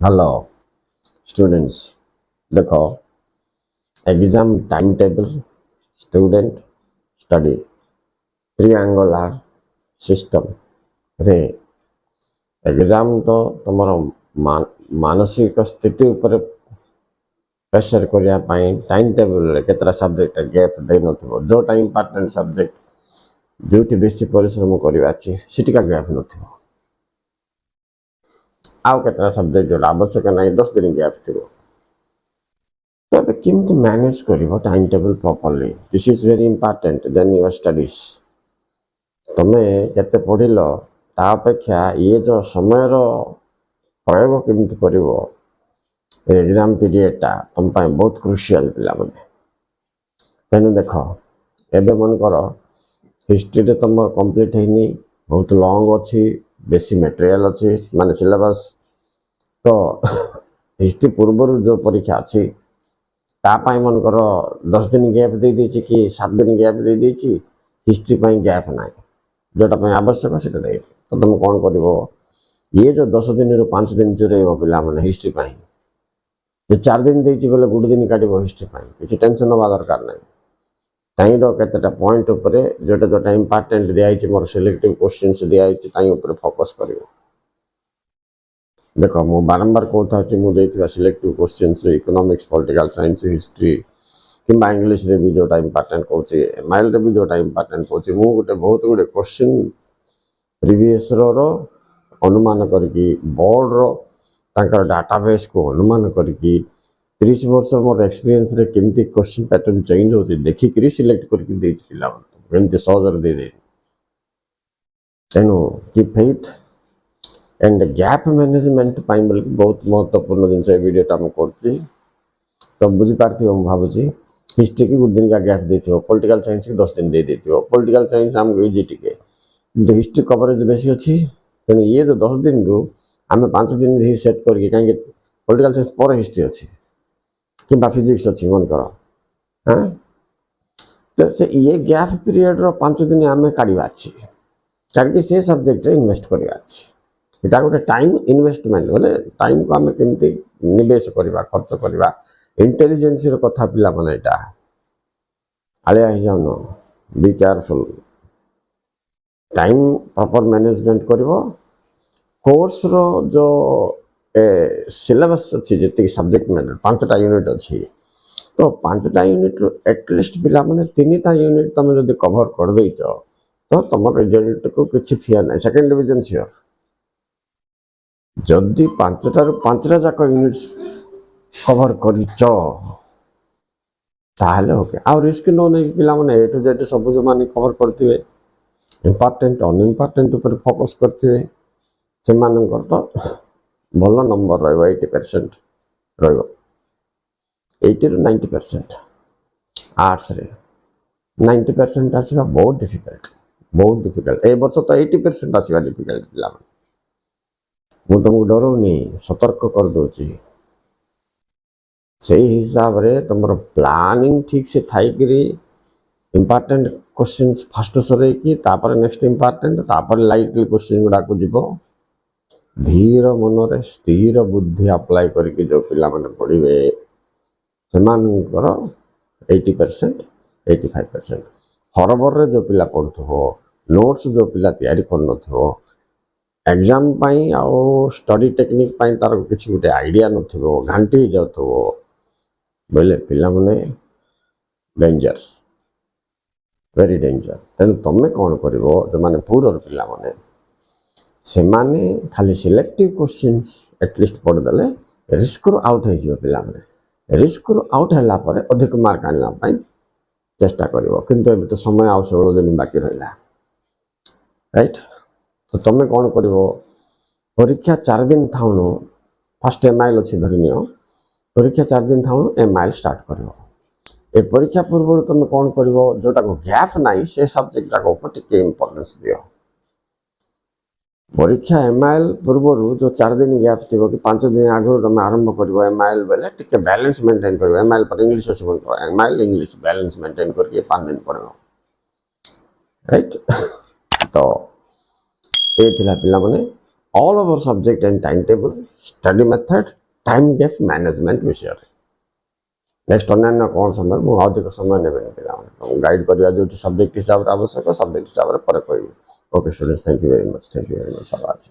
hello students, देखो exam time table student study triangular system रे exam तो तुम मानसिक स्थिति ऊपर प्रेशर करिया टाइम टेबल केतरा सब्जेक्ट गैप दे नथिबो जोटा इंपोर्टेंट सब्जेक्ट जोटी बेसी परिश्रम करिवा अछि सिटिका गैप नथिबो आउ केतरा सब्जेक्ट जोटा आवश्यक नाही 10 दिन गैप थिबो तबे केमती मैनेज करिवो time table properly this is very important then your studies तमे केते पढिलो ता अपेक्षा ये जो समय रो प्रयोग केमती करिवो एग्जाम पीरियड ता तुम पाए बहुत क्रुशियल पिला माने तेनु देखो एबे मन करो हिस्ट्री रे तुम कंप्लीट हेनी बहुत लॉन्ग अछि बेसी मटेरियल अछि माने सिलेबस तो हिस्ट्री पूर्व जो परीक्षा अछि तापाई मन कर 10 दिन गैप दे देछि कि 7 दिन गैप दे देछि हिस्ट्री पाई गैप नाही जोटा पाई आवश्यक सेटा दे तो तुम कोन करिवो ये जो 10 दिन रु 5 दिन चुरेइबो पिला माने हिस्ट्री पाई जे 4 दिन देछि बोले गुड दिन काटिबो हिस्ट्री पाई किछि टेंशन होबा दरकार नाही ताई रो केतेटा पॉइंट ऊपर जोटा जोटा इंपोर्टेंट दिया आइछि मोर सिलेक्टिव क्वेश्चंस दिया आइछि ताई ऊपर फोकस करिवो देखो मु बारंबार कहता अछि मु देथिबा selective questions economics political science history किंबा इंग्लिश रे भी जोटा इंपोर्टेंट कहउछि एमआईएल रे भी जोटा इंपोर्टेंट कहउछि मु गोटे बहुत गुडे क्वेश्चन प्रीवियस रो अनुमान करके बोर्ड रो तांकर डाटाबेस को अनुमान करके 30 वर्ष मोर एक्सपीरियंस रे केमती क्वेश्चन पैटर्न चेंज होछि देखि करी सिलेक्ट करके देछि पिला केमती सहजर दे दे तेनु की फेथ एंड गैप मैनेजमेंट पाई बोल बहुत महत्वपूर्ण जिनस वीडियो टा हम करछि तो बुझी पारथियो हम भाबुछि हिस्ट्री की गुड दिन का गैप देथियो पॉलिटिकल साइंस की 10 दिन दे देथियो पॉलिटिकल साइंस हम इजी टिके हिस्ट्री कवरेज बेसी अछि तेनु ये जो 10 दिन रु हमें 5 दिन ही सेट करके काहे पॉलिटिकल साइंस पर हिस्ट्री अछि किंबा फिजिक्स अछि मन करो हां तो से ये गैप पीरियड रो 5 दिन हमें काढिबा अछि काहे से सब्जेक्ट रे इन्वेस्ट करिबा अछि इटा गोटे टाइम इन्वेस्टमेंट बोले टाइम को आम केमती निवेश करवा खर्च करवा इंटेलिजेंस कथा पिला माने इटा आलिया ही जाउन be careful time proper management करिवो कोर्स रो जो सिलेबस अछि जति सब्जेक्ट मैटर 5टा यूनिट अछि तो 5टा यूनिट रो एटलीस्ट पिला माने 3टा यूनिट तमे जदी कवर कर दैछो तो तमर रिजल्ट को किछ फियर नै सेकंड डिवीजन श्योर जदि 5टा जाक यूनिट्स कवर करिच ताहले ओके आ रिस्क नो नै पिला माने ए टू जेड सब जो माने कवर करथिबे इंपोर्टेंट अनइम्पोर्टेंट ऊपर फोकस करथिबे से मानकर तो भलो नंबर रहइबो 80% रहइबो 80 ରୁ 90% आर्ट्स रे 90% आसीबा बहुत डिफिकल्ट ए वर्ष तो 80% आसीबा डिफिकल्ट पिला माने मु तुमको डरौनी सतर्क कर दूची से हिसाब रे तुमर प्लानिंग ठीक से Thai curry important questions first सरे की तापर नेक्स्ट इंपोर्टेंट तापर लाइटली क्वेश्चन गुडा को जीवो धीर मन रे स्थिर बुद्धि अप्लाई करके जो पिला माने पढ़िबे सेमानकर 80% 85% हरबर रे जो पिला पढ़थो नोट्स जो पिला तैयारी करनथो एग्जाम पाई आउ स्टडी टेक्निक पाई तार किसी गोटे आइडिया नथिबो घांटी जाउथबो बोले पिला माने डेंजर वेरी डेंजर तेन तमे कौन करिवो जो माने पूरर पिला माने से माने खाली सिलेक्टिव क्वेश्चंस एटलीस्ट पढ़ देले रिस्क रो आउट हो जिवो पिला माने रिस्क रो आउट हला पर अधिक मार्क आनिया पाई चेष्टा करिवो किंतु एबे तो समय आउ 16 दिन बाकी रहला राइट तो तुम कौन कर परीक्षा 4 दिन थाउनु फर्स्ट एमआईएल अच्छी धरनियो परीक्षा 4 दिन थाउनु एमआईएल स्टार्ट कर ए परीक्षा पूर्व तुम कौन कर जोटा को गैप नाई से सब्जेक्ट जाक ऊपर टिके इंपोर्टेंस दियो परीक्षा एमआईएल पूर्व जो 4 दिन गैप थी कि 5 दिन आगे तुम आरंभ कर एमआईएल बेले टिके बैलेंस मेंटेन कर एमआईएल पर इंग्लिश अच्छी एमआईएल इंग्लिश बैलेंस मेंटेन करके 5 दिन पढ़ो राइट तो ये थिला पिला माने all over subject and time table study method time gap management विषय नेक्स्ट अन्य कौन समय मुझे अधिक समय ने पे गाइड करवा जो सब्जेक्ट हिसाब से आवश्यक सब्जेक्ट हिसाब से पर कह okay students thank you very much आज